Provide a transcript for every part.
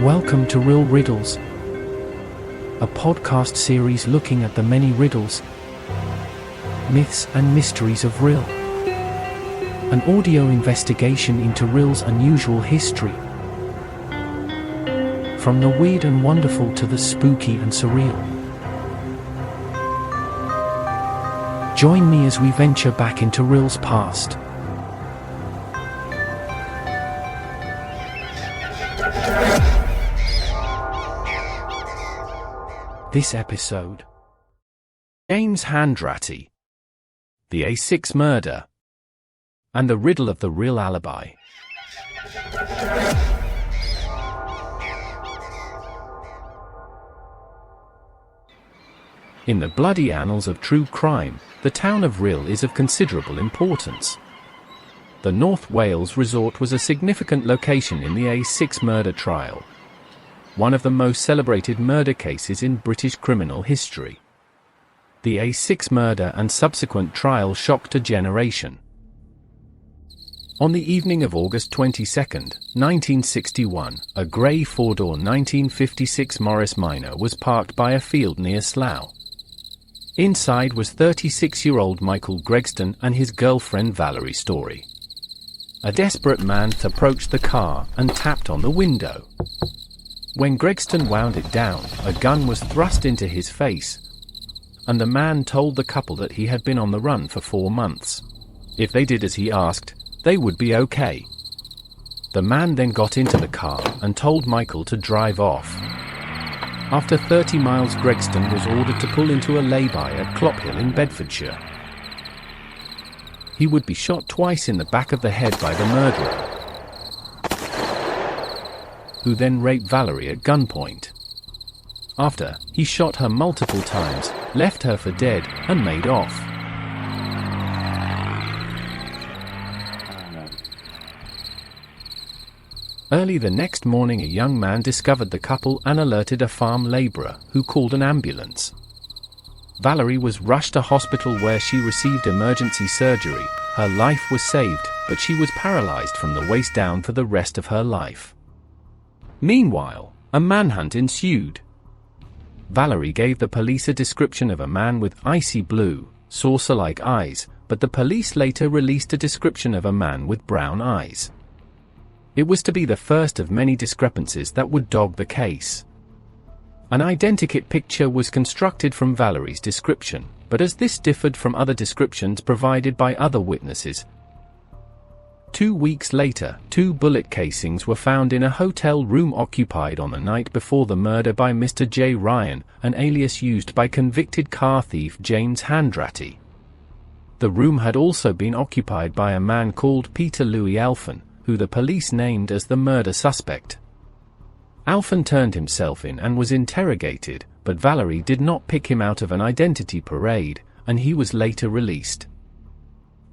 Welcome to Rhyl Riddles, a podcast series looking at the many riddles, myths and mysteries of Rhyl. An audio investigation into Rhyl's unusual history. From the weird and wonderful to the spooky and surreal. Join me as we venture back into Rhyl's past. This episode: James Hanratty, the A6 murder, and the riddle of the Rhyl alibi. In the bloody annals of true crime, the town of Rhyl is of considerable importance. The North Wales resort was a significant location in the A6 murder trial, one of the most celebrated murder cases in British criminal history. The A6 murder and subsequent trial shocked a generation. On the evening of August 22, 1961, a grey four-door 1956 Morris Minor was parked by a field near Slough. Inside was 36-year-old Michael Gregston and his girlfriend Valerie Story. A desperate man approached the car and tapped on the window. When Gregston wound it down, a gun was thrust into his face, and the man told the couple that he had been on the run for 4 months. If they did as he asked, they would be okay. The man then got into the car and told Michael to drive off. After 30 miles, Gregston was ordered to pull into a lay-by at Clophill in Bedfordshire. He would be shot twice in the back of the head by the murderer, who then raped Valerie at gunpoint. After, he shot her multiple times, left her for dead, and made off. Early the next morning, a young man discovered the couple and alerted a farm labourer, who called an ambulance. Valerie was rushed to hospital where she received emergency surgery. Her life was saved, but she was paralysed from the waist down for the rest of her life. Meanwhile, a manhunt ensued. Valerie gave the police a description of a man with icy blue, saucer-like eyes, but the police later released a description of a man with brown eyes. It was to be the first of many discrepancies that would dog the case. An identikit picture was constructed from Valerie's description, but as this differed from other descriptions provided by other witnesses, 2 weeks later, 2 bullet casings were found in a hotel room occupied on the night before the murder by Mr. J. Ryan, an alias used by convicted car thief James Hanratty. The room had also been occupied by a man called Peter Louis Alphen, who the police named as the murder suspect. Alphen turned himself in and was interrogated, but Valerie did not pick him out of an identity parade, and he was later released.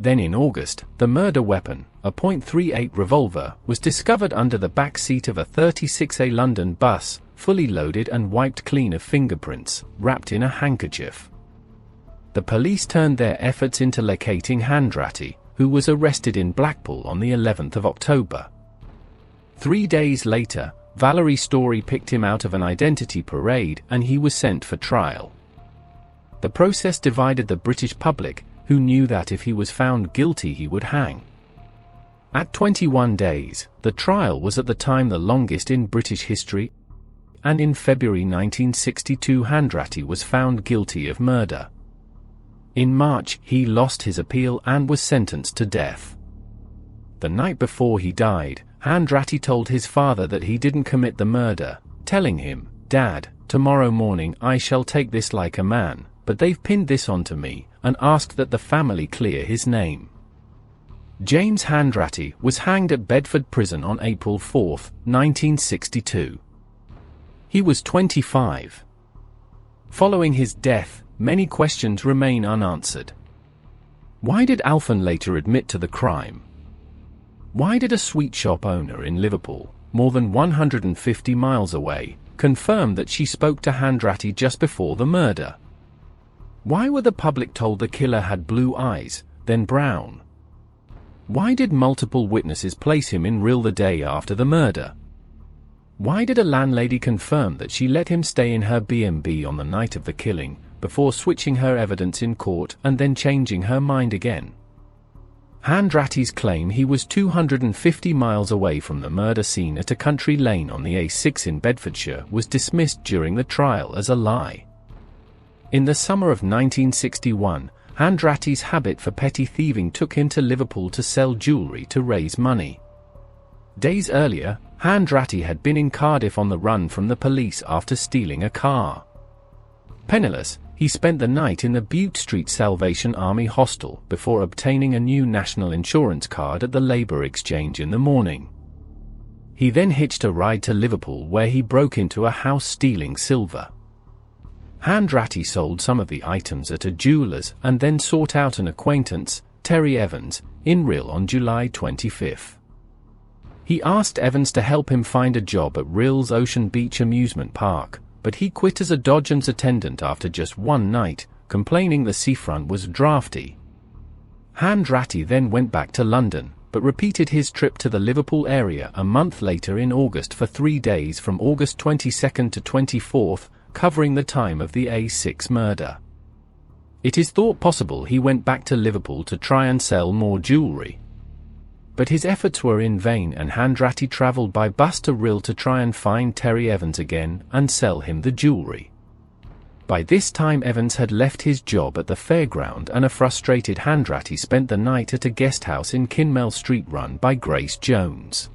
Then in August, the murder weapon, a .38 revolver, was discovered under the back seat of a 36A London bus, fully loaded and wiped clean of fingerprints, wrapped in a handkerchief. The police turned their efforts into locating Hanratty, who was arrested in Blackpool on the 11th of October. 3 days later, Valerie Story picked him out of an identity parade and he was sent for trial. The process divided the British public, who knew that if he was found guilty he would hang. At 21 days, the trial was at the time the longest in British history, and in February 1962 Hanratty was found guilty of murder. In March, he lost his appeal and was sentenced to death. The night before he died, Hanratty told his father that he didn't commit the murder, telling him, "Dad, tomorrow morning I shall take this like a man, but they've pinned this onto me," and asked that the family clear his name. James Hanratty was hanged at Bedford Prison on April 4, 1962. He was 25. Following his death, many questions remain unanswered. Why did Alphen later admit to the crime? Why did a sweet shop owner in Liverpool, more than 150 miles away, confirm that she spoke to Hanratty just before the murder? Why were the public told the killer had blue eyes, then brown? Why did multiple witnesses place him in Rhyl the day after the murder? Why did a landlady confirm that she let him stay in her B&B on the night of the killing, before switching her evidence in court and then changing her mind again? Hanratty's claim he was 250 miles away from the murder scene at a country lane on the A6 in Bedfordshire was dismissed during the trial as a lie. In the summer of 1961, Hanratty's habit for petty thieving took him to Liverpool to sell jewellery to raise money. Days earlier, Hanratty had been in Cardiff on the run from the police after stealing a car. Penniless, he spent the night in the Bute Street Salvation Army hostel before obtaining a new national insurance card at the Labour Exchange in the morning. He then hitched a ride to Liverpool where he broke into a house stealing silver. Hanratty sold some of the items at a jeweller's and then sought out an acquaintance, Terry Evans, in Rhyl on July 25. He asked Evans to help him find a job at Ryl's Ocean Beach amusement park, but he quit as a Dodgems attendant after just one night, complaining the seafront was drafty. Hanratty then went back to London, but repeated his trip to the Liverpool area a month later in August for 3 days from August 22 to 24, covering the time of the A6 murder. It is thought possible he went back to Liverpool to try and sell more jewellery. But his efforts were in vain and Hanratty travelled by bus to Rhyl to try and find Terry Evans again and sell him the jewellery. By this time Evans had left his job at the fairground and a frustrated Hanratty spent the night at a guest house in Kinmel Street run by Grace Jones.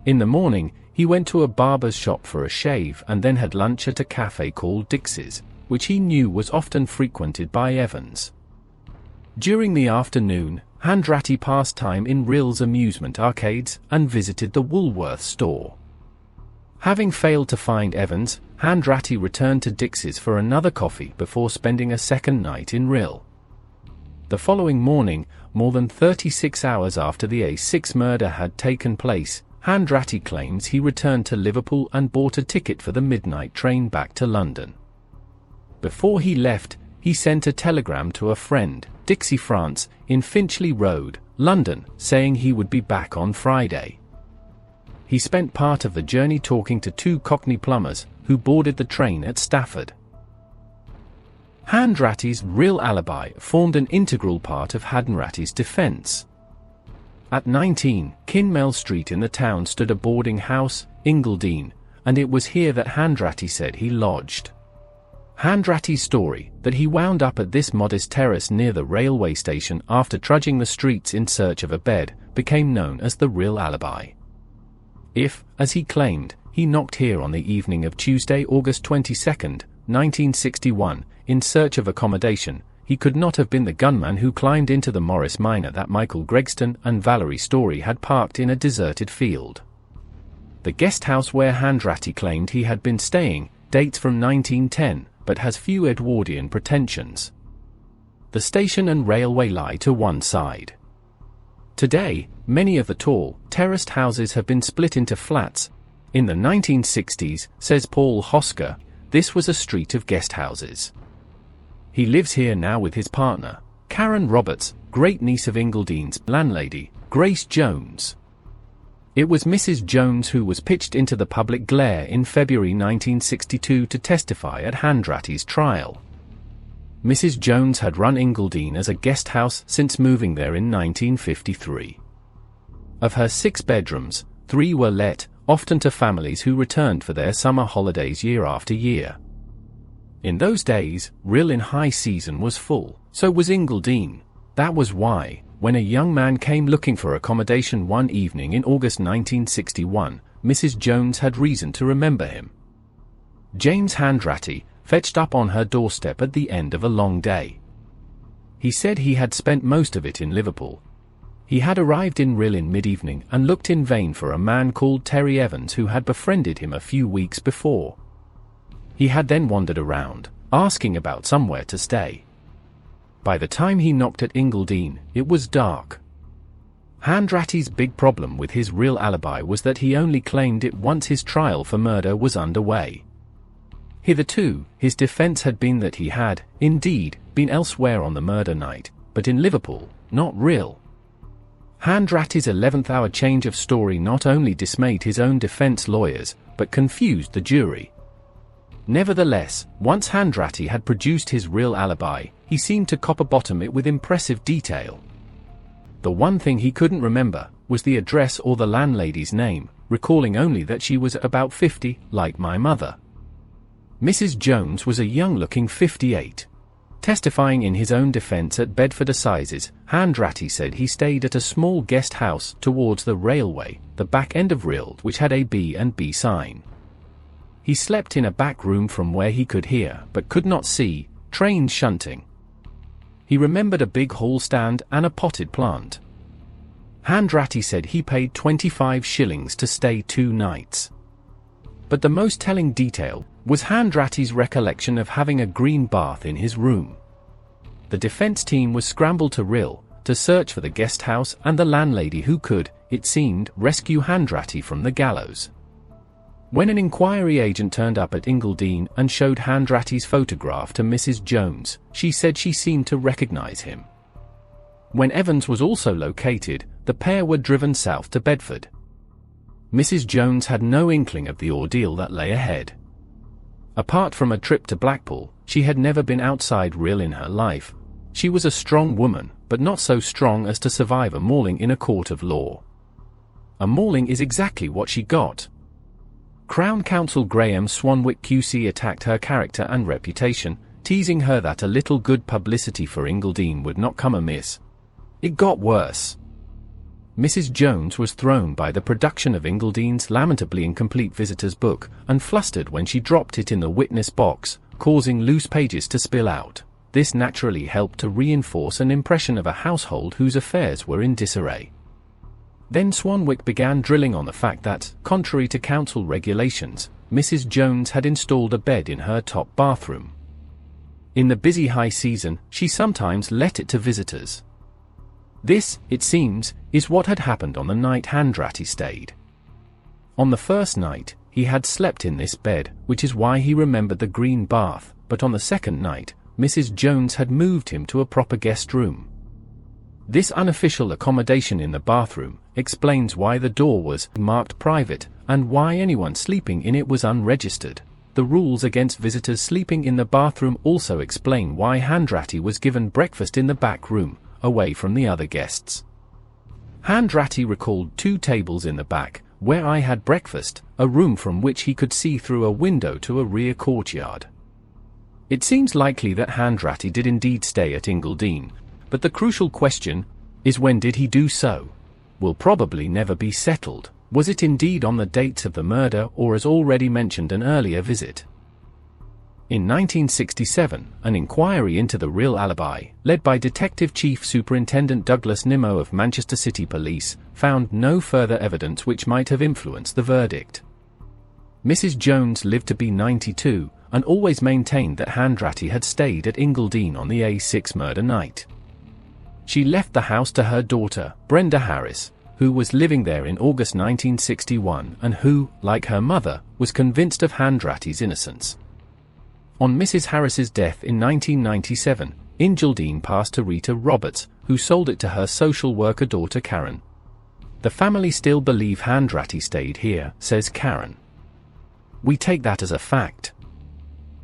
In the morning, he went to a barber's shop for a shave and then had lunch at a cafe called Dix's, which he knew was often frequented by Evans. During the afternoon, Hanratty passed time in Ryl's amusement arcades and visited the Woolworth store. Having failed to find Evans, Hanratty returned to Dix's for another coffee before spending a second night in Rhyl. The following morning, more than 36 hours after the A6 murder had taken place, Hanratty claims he returned to Liverpool and bought a ticket for the midnight train back to London. Before he left, he sent a telegram to a friend, Dixie France, in Finchley Road, London, saying he would be back on Friday. He spent part of the journey talking to 2 Cockney plumbers, who boarded the train at Stafford. Hanratty's Rhyl alibi formed an integral part of Hanratty's defence. At 19, Kinmel Street in the town stood a boarding house, Ingledene, and it was here that Hanratty said he lodged. Hanratty's story, that he wound up at this modest terrace near the railway station after trudging the streets in search of a bed, became known as the Rhyl alibi. If, as he claimed, he knocked here on the evening of Tuesday, August 22, 1961, in search of accommodation, he could not have been the gunman who climbed into the Morris Minor that Michael Gregston and Valerie Story had parked in a deserted field. The guest house where Hanratty claimed he had been staying dates from 1910, but has few Edwardian pretensions. The station and railway lie to one side. Today, many of the tall, terraced houses have been split into flats. In the 1960s, says Paul Hosker, this was a street of guest houses. He lives here now with his partner, Karen Roberts, great-niece of Ingledene's landlady, Grace Jones. It was Mrs. Jones who was pitched into the public glare in February 1962 to testify at Hanratty's trial. Mrs. Jones had run Ingledene as a guest house since moving there in 1953. Of her 6 bedrooms, 3 were let, often to families who returned for their summer holidays year after year. In those days, Rhyl in high season was full, so was Ingledene. That was why, when a young man came looking for accommodation one evening in August 1961, Mrs. Jones had reason to remember him. James Hanratty fetched up on her doorstep at the end of a long day. He said he had spent most of it in Liverpool. He had arrived in Rhyl in mid-evening and looked in vain for a man called Terry Evans who had befriended him a few weeks before. He had then wandered around, asking about somewhere to stay. By the time he knocked at Ingledene, it was dark. Hanratty's big problem with his Rhyl alibi was that he only claimed it once his trial for murder was underway. Hitherto, his defence had been that he had, indeed, been elsewhere on the murder night, but in Liverpool, not Rhyl. Hanratty's 11th-hour change of story not only dismayed his own defense lawyers, but confused the jury. Nevertheless, once Hanratty had produced his real alibi, he seemed to copper-bottom it with impressive detail. The one thing he couldn't remember was the address or the landlady's name, recalling only that she was about 50, like my mother. Mrs. Jones was a young-looking 58. Testifying in his own defense at Bedford Assizes, Hanratty said he stayed at a small guest house towards the railway, the back end of Rhyl, which had a B&B sign. He slept in a back room from where he could hear, but could not see, trains shunting. He remembered a big hall stand and a potted plant. Hanratty said he paid 25 shillings to stay 2 nights. But the most telling detail was Hanratty's recollection of having a green bath in his room. The defense team was scrambled to Rhyl to search for the guest house and the landlady who could, it seemed, rescue Hanratty from the gallows. When an inquiry agent turned up at Ingledene and showed Hanratty's photograph to Mrs. Jones, she said she seemed to recognize him. When Evans was also located, the pair were driven south to Bedford. Mrs. Jones had no inkling of the ordeal that lay ahead. Apart from a trip to Blackpool, she had never been outside Rhyl in her life. She was a strong woman, but not so strong as to survive a mauling in a court of law. A mauling is exactly what she got. Crown Counsel Graham Swanwick QC attacked her character and reputation, teasing her that a little good publicity for Ingledene would not come amiss. It got worse. Mrs. Jones was thrown by the production of Ingledene's lamentably incomplete visitor's book, and flustered when she dropped it in the witness box, causing loose pages to spill out. This naturally helped to reinforce an impression of a household whose affairs were in disarray. Then Swanwick began drilling on the fact that, contrary to council regulations, Mrs. Jones had installed a bed in her top bathroom. In the busy high season, she sometimes let it to visitors. This, it seems, is what had happened on the night Hanratty stayed. On the first night, he had slept in this bed, which is why he remembered the green bath, but on the second night, Mrs. Jones had moved him to a proper guest room. This unofficial accommodation in the bathroom explains why the door was marked private, and why anyone sleeping in it was unregistered. The rules against visitors sleeping in the bathroom also explain why Hanratty was given breakfast in the back room, away from the other guests. Hanratty recalled 2 tables in the back, where I had breakfast, a room from which he could see through a window to a rear courtyard. It seems likely that Hanratty did indeed stay at Ingledene, but the crucial question is, when did he do so? Will probably never be settled. Was it indeed on the dates of the murder, or as already mentioned, an earlier visit? In 1967, an inquiry into the Rhyl alibi, led by Detective Chief Superintendent Douglas Nimmo of Manchester City Police, found no further evidence which might have influenced the verdict. Mrs. Jones lived to be 92, and always maintained that Hanratty had stayed at Ingledene on the A6 murder night. She left the house to her daughter, Brenda Harris, who was living there in August 1961 and who, like her mother, was convinced of Hanratty's innocence. On Mrs. Harris's death in 1997, Ingledene passed to Rita Roberts, who sold it to her social worker daughter Karen. The family still believe Hanratty stayed here, says Karen. We take that as a fact.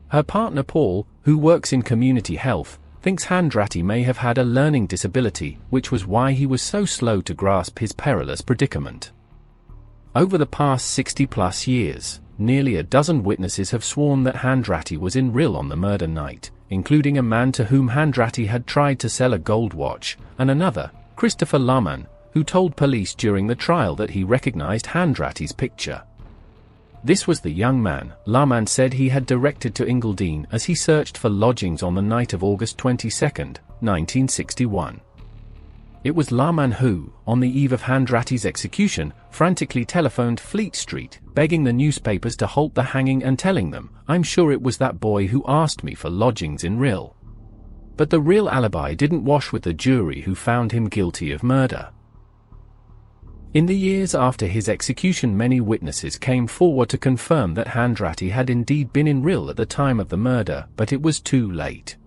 Her partner Paul, who works in community health, thinks Hanratty may have had a learning disability, which was why he was so slow to grasp his perilous predicament. Over the past 60-plus years, nearly a dozen witnesses have sworn that Hanratty was in Rhyl on the murder night, including a man to whom Hanratty had tried to sell a gold watch, and another, Christopher Lahman, who told police during the trial that he recognized Hanratty's picture. This was the young man Lahman said he had directed to Ingledene as he searched for lodgings on the night of August 22, 1961. It was Lahman who, on the eve of Hanratty's execution, frantically telephoned Fleet Street, begging the newspapers to halt the hanging and telling them, "I'm sure it was that boy who asked me for lodgings in Rhyl." But the Rhyl alibi didn't wash with the jury, who found him guilty of murder. In the years after his execution, many witnesses came forward to confirm that Hanratty had indeed been in Rhyl at the time of the murder, but it was too late.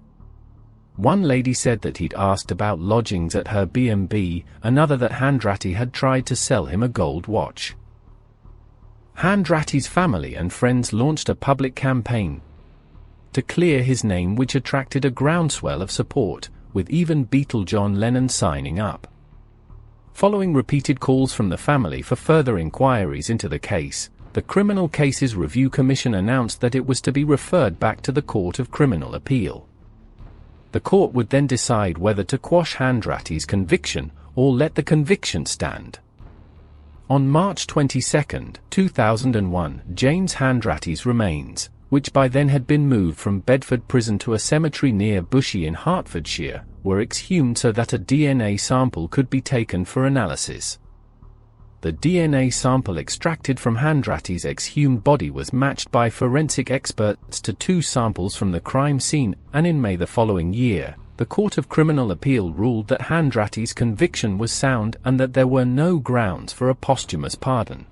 One lady said that he'd asked about lodgings at her B&B, another that Hanratty had tried to sell him a gold watch. Hanratty's family and friends launched a public campaign to clear his name, which attracted a groundswell of support, with even Beatle John Lennon signing up. Following repeated calls from the family for further inquiries into the case, the Criminal Cases Review Commission announced that it was to be referred back to the Court of Criminal Appeal. The court would then decide whether to quash Hanratty's conviction or let the conviction stand. On March 22, 2001, James Hanratty's remains, which by then had been moved from Bedford Prison to a cemetery near Bushey in Hertfordshire, were exhumed so that a DNA sample could be taken for analysis. The DNA sample extracted from Hanratty's exhumed body was matched by forensic experts to 2 samples from the crime scene, and in May the following year, the Court of Criminal Appeal ruled that Hanratty's conviction was sound and that there were no grounds for a posthumous pardon.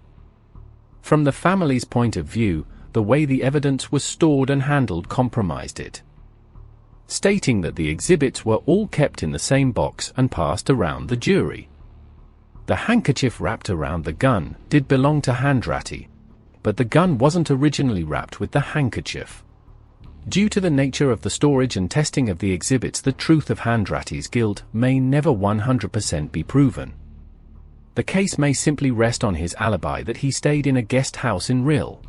From the family's point of view, the way the evidence was stored and handled compromised it, stating that the exhibits were all kept in the same box and passed around the jury. The handkerchief wrapped around the gun did belong to Hanratty, but the gun wasn't originally wrapped with the handkerchief. Due to the nature of the storage and testing of the exhibits, the truth of Hanratty's guilt may never 100% be proven. The case may simply rest on his alibi that he stayed in a guest house in Rhyl.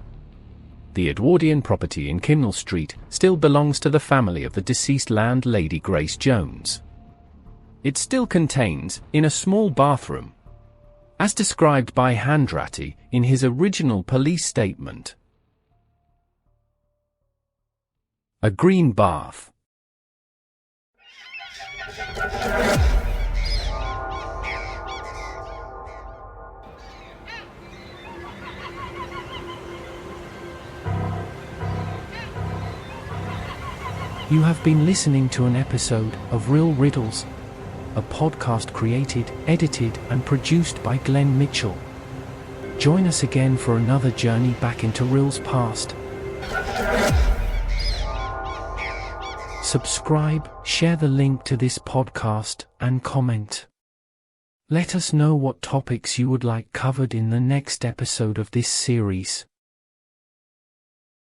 The Edwardian property in Kinnell Street still belongs to the family of the deceased landlady Grace Jones. It still contains, in a small bathroom, as described by Hanratty in his original police statement, a green bath. You have been listening to an episode of Rhyl Riddles, a podcast created, edited, and produced by Glenn Mitchell. Join us again for another journey back into Ryl's past. Subscribe, share the link to this podcast, and comment. Let us know what topics you would like covered in the next episode of this series.